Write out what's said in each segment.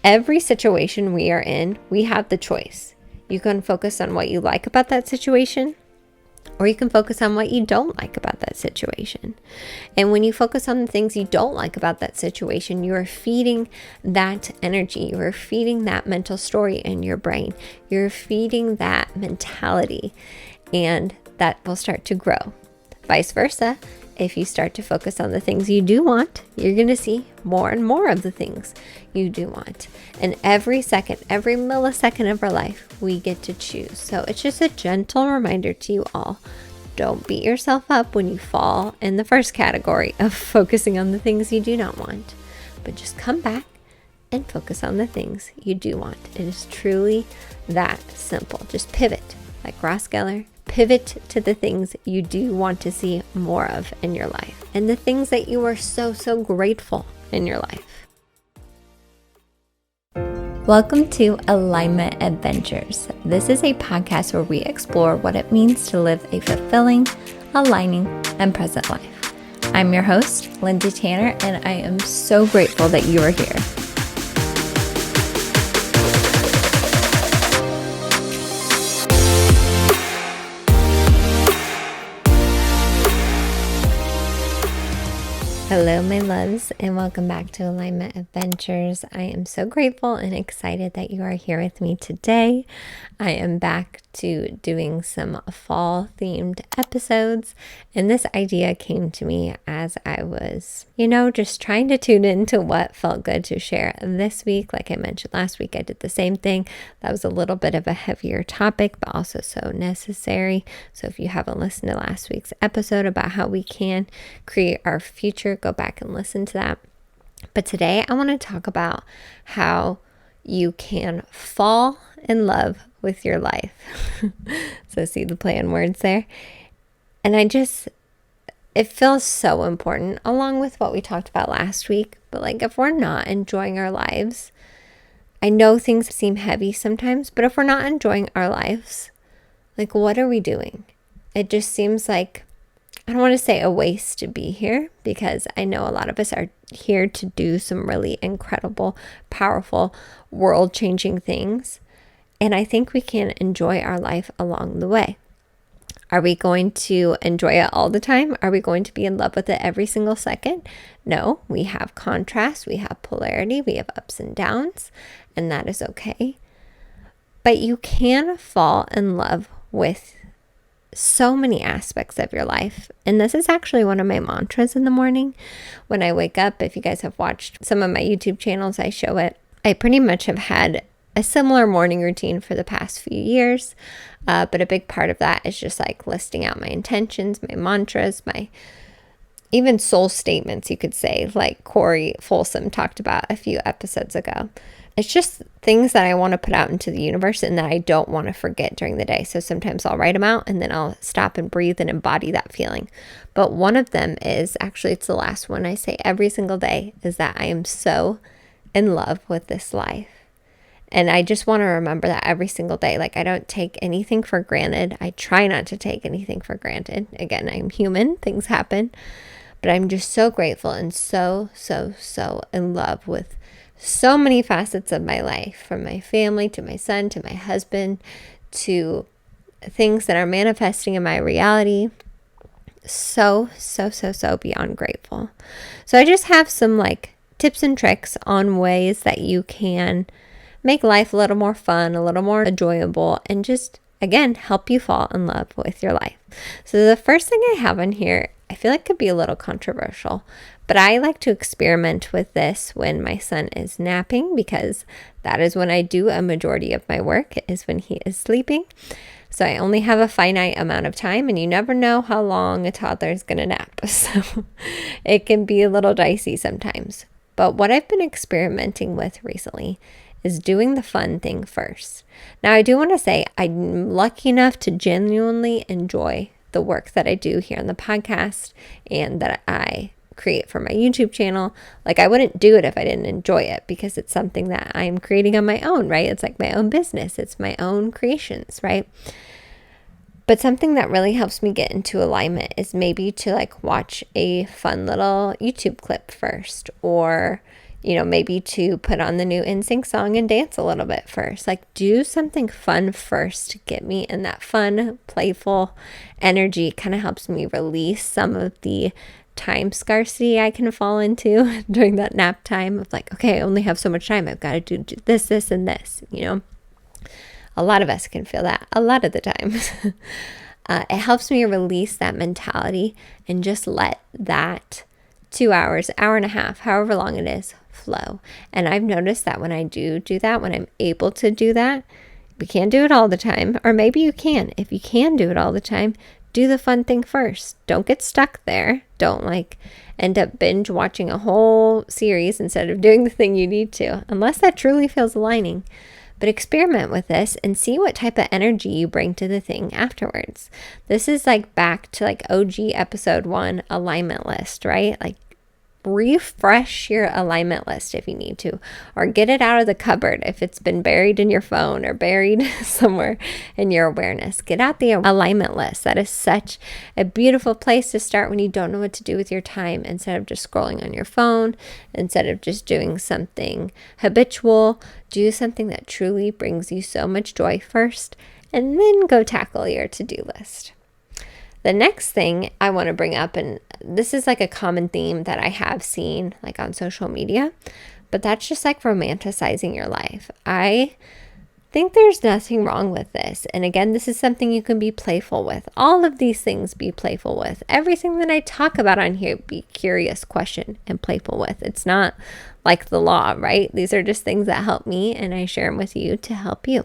every situation we are in, we have the choice. You can focus on what you like about that situation, or you can focus on what you don't like about that situation. And when you focus on the things you don't like about that situation, you are feeding that energy. You are feeding that mental story in your brain. You're feeding that mentality, and that will start to grow. Vice versa, if you start to focus on the things you do want, you're going to see more and more of the things you do want. And every second, every millisecond of our life, we get to choose. So it's just a gentle reminder to you all. Don't beat yourself up when you fall in the first category of focusing on the things you do not want, but just come back and focus on the things you do want. It is truly that simple. Just pivot, like Ross Geller. Pivot to the things you do want to see more of in your life, and the things that you are so grateful in your life. Welcome to Alignment Adventures. This is a podcast where we explore what it means to live a fulfilling, aligning, and present life. I'm your host, Lindsay Tanner, and I am so grateful that you are here. Hello, my loves, and welcome back to Alignment Adventures. I am so grateful and excited that you are here with me today. I am back to doing some fall-themed episodes, and this idea came to me as I was, just trying to tune into what felt good to share this week. Like I mentioned last week, I did the same thing. That was a little bit of a heavier topic, but also so necessary. So if you haven't listened to last week's episode about how we can create our future, go back and listen to that. But today I want to talk about how you can fall in love with your life. So see the play on words there. And it feels so important, along with what we talked about last week. But if we're not enjoying our lives, I know things seem heavy sometimes, but if we're not enjoying our lives, what are we doing? It just seems like, I don't want to say a waste to be here, because I know a lot of us are here to do some really incredible, powerful, world-changing things. And I think we can enjoy our life along the way. Are we going to enjoy it all the time? Are we going to be in love with it every single second? No, we have contrast, we have polarity, we have ups and downs, and that is okay. But you can fall in love with so many aspects of your life. And this is actually one of my mantras in the morning when I wake up. If you guys have watched some of my YouTube channels, I show it. I pretty much have had a similar morning routine for the past few years. But a big part of that is just listing out my intentions, my mantras, my even soul statements, you could say, like Corey Folsom talked about a few episodes ago. It's just things that I want to put out into the universe and that I don't want to forget during the day. So sometimes I'll write them out and then I'll stop and breathe and embody that feeling. But one of them is, actually it's the last one I say every single day, is that I am so in love with this life. And I just want to remember that every single day. I don't take anything for granted. I try not to take anything for granted. Again, I'm human. Things happen. But I'm just so grateful and so in love with so many facets of my life, from my family to my son to my husband to things that are manifesting in my reality. So beyond grateful. So I just have some tips and tricks on ways that you can make life a little more fun, a little more enjoyable, and just, again, help you fall in love with your life. So the first thing I have on here, I feel like could be a little controversial, but I like to experiment with this when my son is napping, because that is when I do a majority of my work, is when he is sleeping. So I only have a finite amount of time, and you never know how long a toddler is going to nap. So it can be a little dicey sometimes. But what I've been experimenting with recently is doing the fun thing first. Now, I do want to say I'm lucky enough to genuinely enjoy the work that I do here on the podcast and that I create for my YouTube channel. I wouldn't do it if I didn't enjoy it, because it's something that I'm creating on my own, right? It's my own business. It's my own creations, right? But something that really helps me get into alignment is maybe to watch a fun little YouTube clip first, or maybe to put on the new NSYNC song and dance a little bit first. Like, do something fun first to get me in that fun, playful energy. Kind of helps me release some of the time scarcity I can fall into during that nap time of like, okay, I only have so much time. I've got to do this, this, and this, A lot of us can feel that a lot of the time. It helps me release that mentality and just let that 2 hours, hour and a half, however long it is, flow. And I've noticed that when I do that, when I'm able to do that, we can't do it all the time, or maybe you can. If you can do it all the time, do the fun thing first. Don't get stuck there. Don't end up binge watching a whole series instead of doing the thing you need to, unless that truly feels aligning. But experiment with this and see what type of energy you bring to the thing afterwards. This is back to OG episode 1 alignment list, right? Refresh your alignment list if you need to, or get it out of the cupboard if it's been buried in your phone or buried somewhere in your awareness. Get out the alignment list. That is such a beautiful place to start when you don't know what to do with your time, instead of just scrolling on your phone, instead of just doing something habitual. Do something that truly brings you so much joy first, and then go tackle your to-do list. The next thing I want to bring up, and this is a common theme that I have seen on social media, but that's just romanticizing your life. I think there's nothing wrong with this. And again, this is something you can be playful with. All of these things, be playful with. Everything that I talk about on here, be curious, question, and playful with. It's not like the law, right? These are just things that help me, and I share them with you to help you.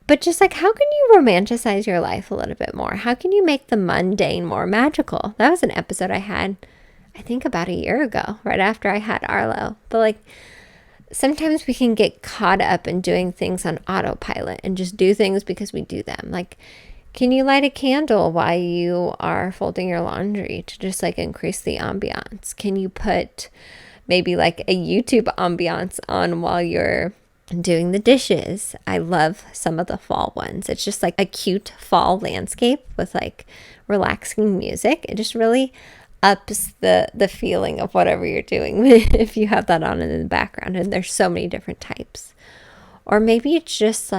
But just how can you romanticize your life a little bit more? How can you make the mundane more magical? That was an episode I had, I think about a year ago, right after I had Arlo. But sometimes we can get caught up in doing things on autopilot and just do things because we do them. Can you light a candle while you are folding your laundry to just increase the ambiance? Can you put maybe a YouTube ambiance on while you're doing the dishes? I love some of the fall ones. It's just a cute fall landscape with relaxing music. It just really ups the feeling of whatever you're doing if you have that on in the background. And there's so many different types. Or maybe it's just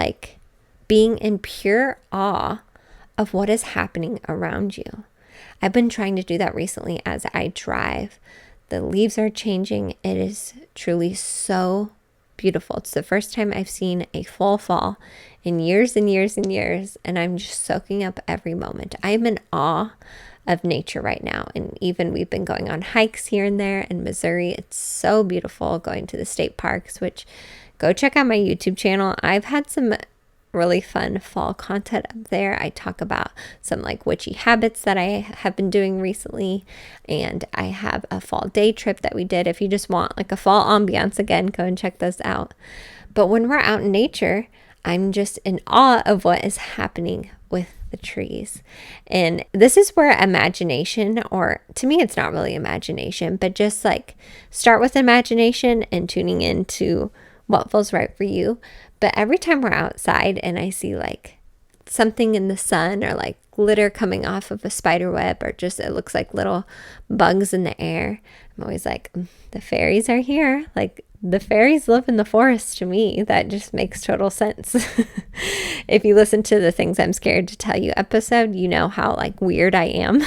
being in pure awe of what is happening around you. I've been trying to do that recently as I drive. The leaves are changing. It is truly so beautiful. It's the first time I've seen a full fall in years and years and years, and I'm just soaking up every moment. I'm in awe of nature right now, and even we've been going on hikes here and there in Missouri. It's so beautiful going to the state parks, which go check out my YouTube channel. I've had some really fun fall content up there. I talk about some witchy habits that I have been doing recently, and I have a fall day trip that we did. If you just want a fall ambiance, again, go and check those out. But when we're out in nature, I'm just in awe of what is happening with the trees. And this is where imagination, or to me it's not really imagination, but just start with imagination and tuning into what feels right for you. But every time we're outside and I see something in the sun, or glitter coming off of a spider web, or just it looks like little bugs in the air, I'm always the fairies are here. The fairies live in the forest to me. That just makes total sense. If you listen to the Things I'm Scared to Tell You episode, you know how weird I am.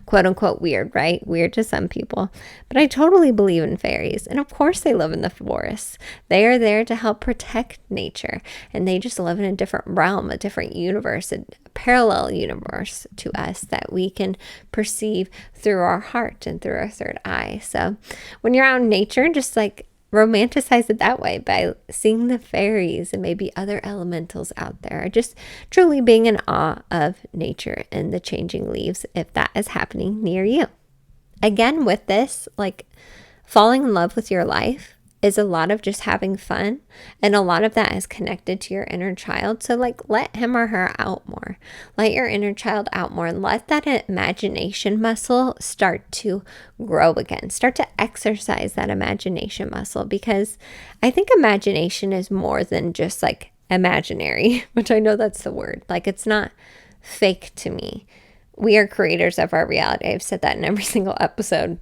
Quote unquote weird, right? Weird to some people. But I totally believe in fairies. And of course they live in the forest. They are there to help protect nature. And they just live in a different realm, a different universe, a parallel universe to us that we can perceive through our heart and through our third eye. So when you're out in nature, just romanticize it that way by seeing the fairies and maybe other elementals out there, or just truly being in awe of nature and the changing leaves if that is happening near you. Again, with this, falling in love with your life is a lot of just having fun, and a lot of that is connected to your inner child. So let him or her out more. Let your inner child out more, and let that imagination muscle start to grow again. Start to exercise that imagination muscle, because I think imagination is more than just imaginary, which I know that's the word. It's not fake to me. We are creators of our reality. I've said that in every single episode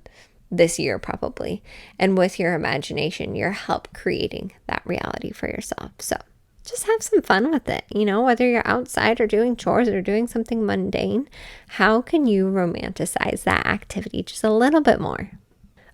this year probably. And with your imagination, you're help creating that reality for yourself. So just have some fun with it. Whether you're outside or doing chores or doing something mundane, how can you romanticize that activity just a little bit more?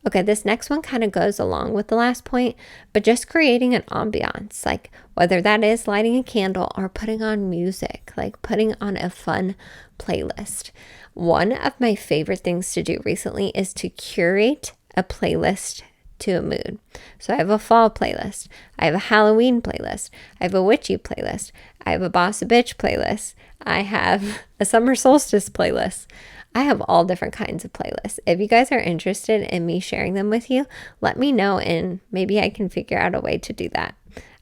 Okay, this next one kind of goes along with the last point, but just creating an ambiance, like whether that is lighting a candle or putting on music, like putting on a fun playlist. One of my favorite things to do recently is to curate a playlist to a mood. So I have a fall playlist, I have a Halloween playlist, I have a witchy playlist, I have a boss a bitch playlist, I have a summer solstice playlist. I have all different kinds of playlists. If you guys are interested in me sharing them with you, let me know and maybe I can figure out a way to do that.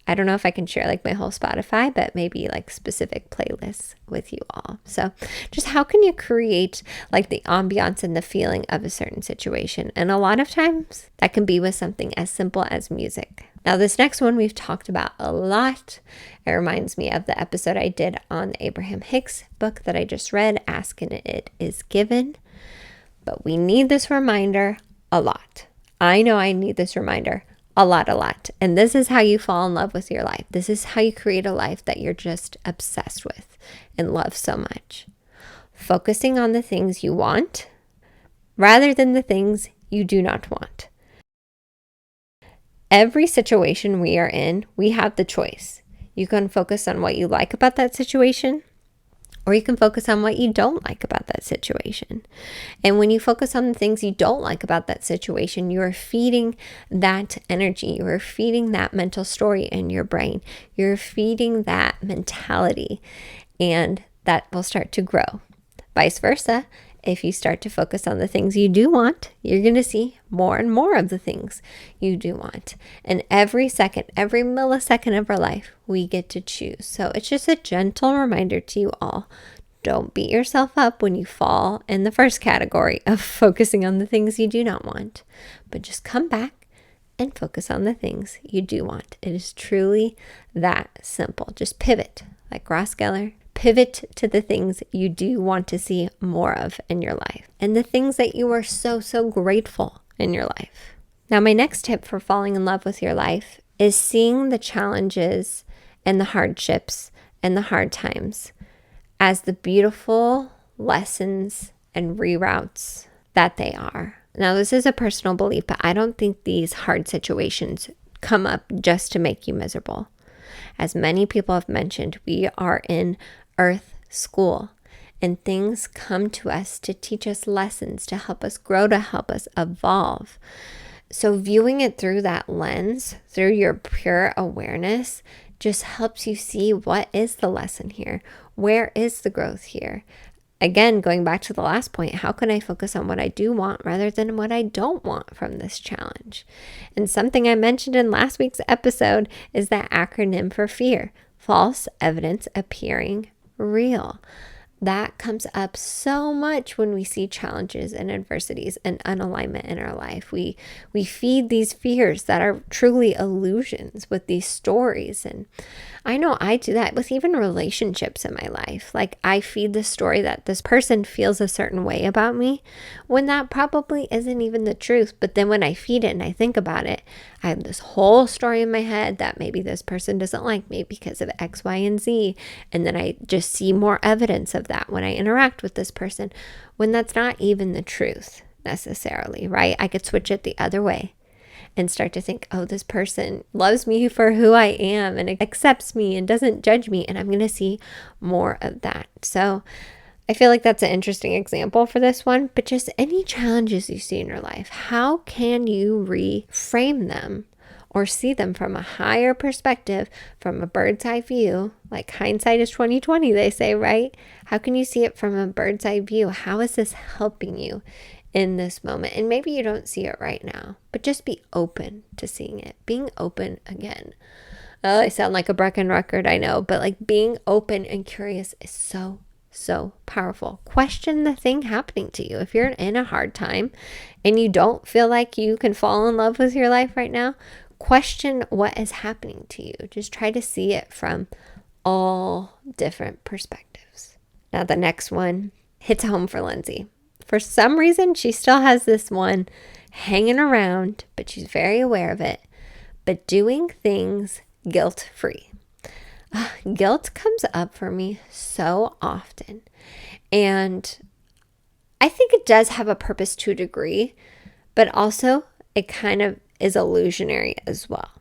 I don't know if I can share like my whole Spotify, but maybe like specific playlists with you all. So just how can you create like the ambiance and the feeling of a certain situation? And a lot of times that can be with something as simple as music. Now, this next one we've talked about a lot. It reminds me of the episode I did on the Abraham Hicks book that I just read, Ask and It Is Given. But we need this reminder a lot. I know I need this reminder a lot. And this is how you fall in love with your life. This is how you create a life that you're just obsessed with and love so much. Focusing on the things you want rather than the things you do not want. Every situation we are in, we have the choice. You can focus on what you like about that situation, or you can focus on what you don't like about that situation. And when you focus on the things you don't like about that situation, you are feeding that energy. You are feeding that mental story in your brain. You're feeding that mentality, and that will start to grow. Vice versa. If you start to focus on the things you do want, you're going to see more and more of the things you do want. And every second, every millisecond of our life, we get to choose. So it's just a gentle reminder to you all. Don't beat yourself up when you fall in the first category of focusing on the things you do not want, but just come back and focus on the things you do want. It is truly that simple. Just pivot, like Ross Geller. Pivot to the things you do want to see more of in your life and the things that you are so grateful in your life. Now, my next tip for falling in love with your life is seeing the challenges and the hardships and the hard times as the beautiful lessons and reroutes that they are. Now, this is a personal belief, but I don't think these hard situations come up just to make you miserable. As many people have mentioned, we are in Earth School, and things come to us to teach us lessons, to help us grow, to help us evolve. So viewing it through that lens, through your pure awareness, just helps you see what is the lesson here? Where is the growth here? Again, going back to the last point, how can I focus on what I do want rather than what I don't want from this challenge? And something I mentioned in last week's episode is that acronym for fear, false evidence appearing real. That comes up so much when we see challenges and adversities and unalignment in our life. We feed these fears that are truly illusions with these stories. And I know I do that with even relationships in my life. Like I feed the story that this person feels a certain way about me when that probably isn't even the truth. But then when I feed it and I think about it, I have this whole story in my head that maybe this person doesn't like me because of X, Y, and Z. And then I just see more evidence of that when I interact with this person, when that's not even the truth necessarily, right? I could switch it the other way and start to think, oh, this person loves me for who I am and accepts me and doesn't judge me. And I'm going to see more of that. So I feel like that's an interesting example for this one, but just any challenges you see in your life, how can you reframe them or see them from a higher perspective, from a bird's eye view? Like hindsight is 20/20, they say, right? How can you see it from a bird's eye view? How is this helping you in this moment? And maybe you don't see it right now, but just be open to seeing it. Being open again. Oh, I sound like a Brecken record, I know, but like being open and curious is so powerful. Question the thing happening to you. If you're in a hard time and you don't feel like you can fall in love with your life right now, question what is happening to you. Just try to see it from all different perspectives. Now, the next one hits home for Lindsay. For some reason, she still has this one hanging around, but she's very aware of it, but doing things guilt-free. Guilt comes up for me so often. And I think it does have a purpose to a degree, but also it kind of is illusionary as well.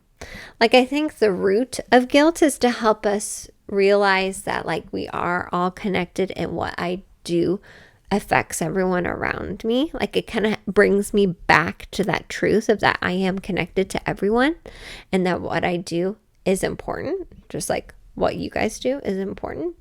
Like, I think the root of guilt is to help us realize that like we are all connected and what I do affects everyone around me. Like, it kind of brings me back to that truth of that I am connected to everyone and that what I do is important, just like what you guys do is important.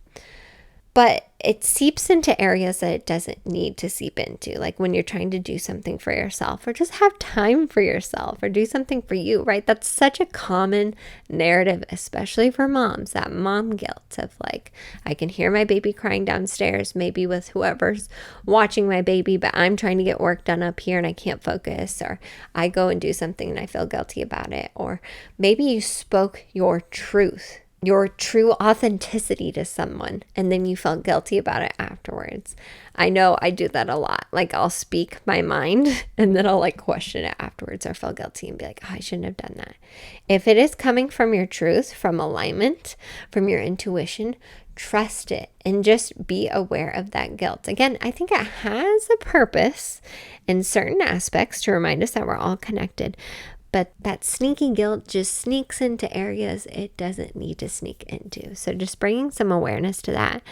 But it seeps into areas that it doesn't need to seep into. Like when you're trying to do something for yourself or just have time for yourself or do something for you, right? That's such a common narrative, especially for moms, that mom guilt of like, I can hear my baby crying downstairs, maybe with whoever's watching my baby, but I'm trying to get work done up here and I can't focus, or I go and do something and I feel guilty about it. Or maybe you spoke your truth, your true authenticity to someone, and then you felt guilty about it afterwards. I know I do that a lot. Like, I'll speak my mind and then I'll like question it afterwards or feel guilty and be like, oh, I shouldn't have done that. If it is coming from your truth, from alignment, from your intuition, trust it and just be aware of that guilt. Again, I think it has a purpose in certain aspects to remind us that we're all connected. But that sneaky guilt just sneaks into areas it doesn't need to sneak into. So just bringing some awareness to that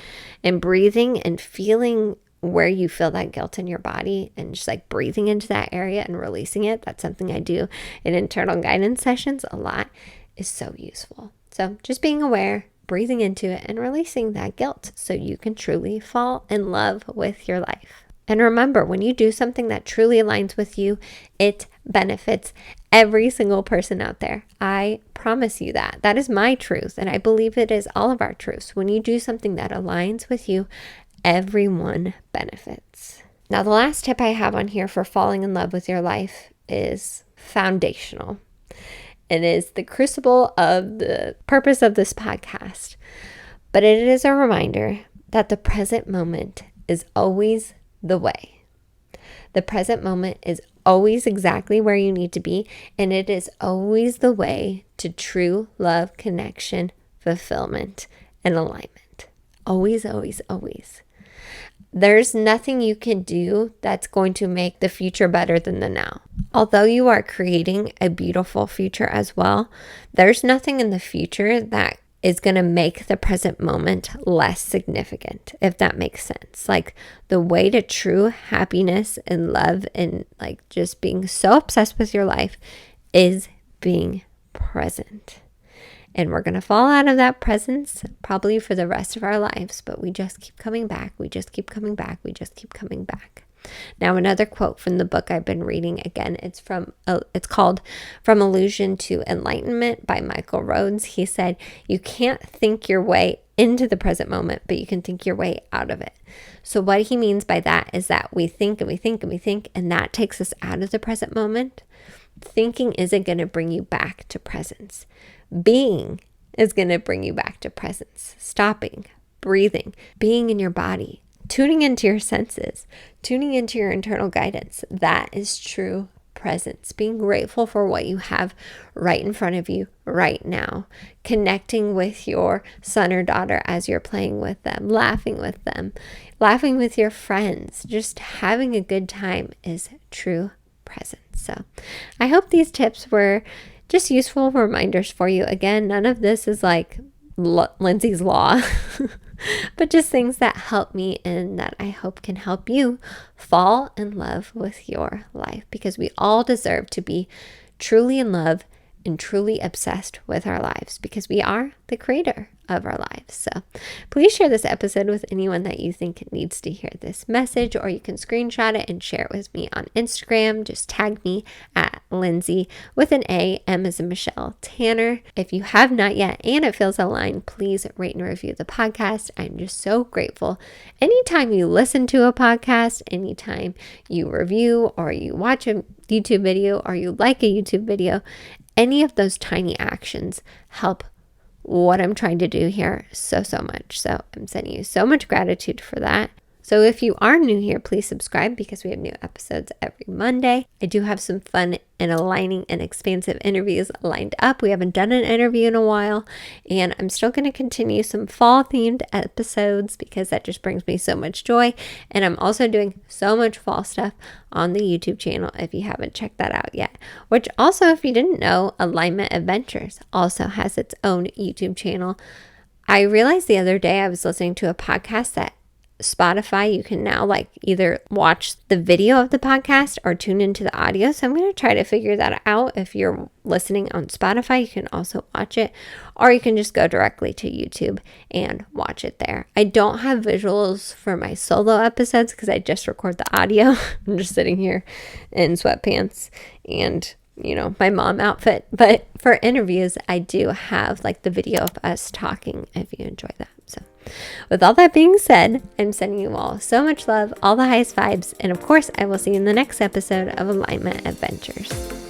and breathing and feeling where you feel that guilt in your body and just like breathing into that area and releasing it. That's something I do in internal guidance sessions a lot, is so useful. So just being aware, breathing into it and releasing that guilt so you can truly fall in love with your life. And remember, when you do something that truly aligns with you, it benefits every single person out there. I promise you that. That is my truth, and I believe it is all of our truths. When you do something that aligns with you, everyone benefits. Now, the last tip I have on here for falling in love with your life is foundational. It is the crucible of the purpose of this podcast. But it is a reminder that the present moment is always the way. The present moment is always exactly where you need to be, and it is always the way to true love, connection, fulfillment, and alignment. Always, always, always. There's nothing you can do that's going to make the future better than the now. Although you are creating a beautiful future as well, there's nothing in the future that is going to make the present moment less significant, if that makes sense. Like, the way to true happiness and love and like just being so obsessed with your life is being present. And we're going to fall out of that presence probably for the rest of our lives, but we just keep coming back. We just keep coming back. We just keep coming back. Now, another quote from the book I've been reading, again, it's called From Illusion to Enlightenment by Michael Rhodes. He said, you can't think your way into the present moment, but you can think your way out of it. So what he means by that is that we think and we think and we think, and that takes us out of the present moment. Thinking isn't going to bring you back to presence. Being is going to bring you back to presence. Stopping, breathing, being in your body, tuning into your senses, tuning into your internal guidance. That is true presence. Being grateful for what you have right in front of you right now. Connecting with your son or daughter as you're playing with them, laughing with them, laughing with your friends. Just having a good time is true presence. So I hope these tips were just useful reminders for you. Again, none of this is like Lindsay's Law, but just things that help me and that I hope can help you fall in love with your life, because we all deserve to be truly in love and truly obsessed with our lives, because we are the creator of our lives. So please share this episode with anyone that you think needs to hear this message, or you can screenshot it and share it with me on Instagram. Just tag me at Lindsay with an A, M as in Michelle, Tanner. If you have not yet and it feels aligned, please rate and review the podcast. I'm just so grateful. Anytime you listen to a podcast, anytime you review or you watch a YouTube video or you like a YouTube video, any of those tiny actions help what I'm trying to do here so much. So I'm sending you so much gratitude for that. So if you are new here, please subscribe because we have new episodes every Monday. I do have some fun and aligning and expansive interviews lined up. We haven't done an interview in a while, and I'm still going to continue some fall themed episodes because that just brings me so much joy. And I'm also doing so much fall stuff on the YouTube channel if you haven't checked that out yet. Which also, if you didn't know, Alignment Adventures also has its own YouTube channel. I realized the other day I was listening to a podcast that Spotify, you can now either watch the video of the podcast or tune into the audio. So I'm going to try to figure that out. If you're listening on Spotify, you can also watch it, or you can just go directly to YouTube and watch it there. I don't have visuals for my solo episodes because I just record the audio. I'm just sitting here in sweatpants and my mom outfit. But for interviews, I do have the video of us talking if you enjoy that. So with all that being said, I'm sending you all so much love, all the highest vibes, and of course, I will see you in the next episode of Alignment Adventures.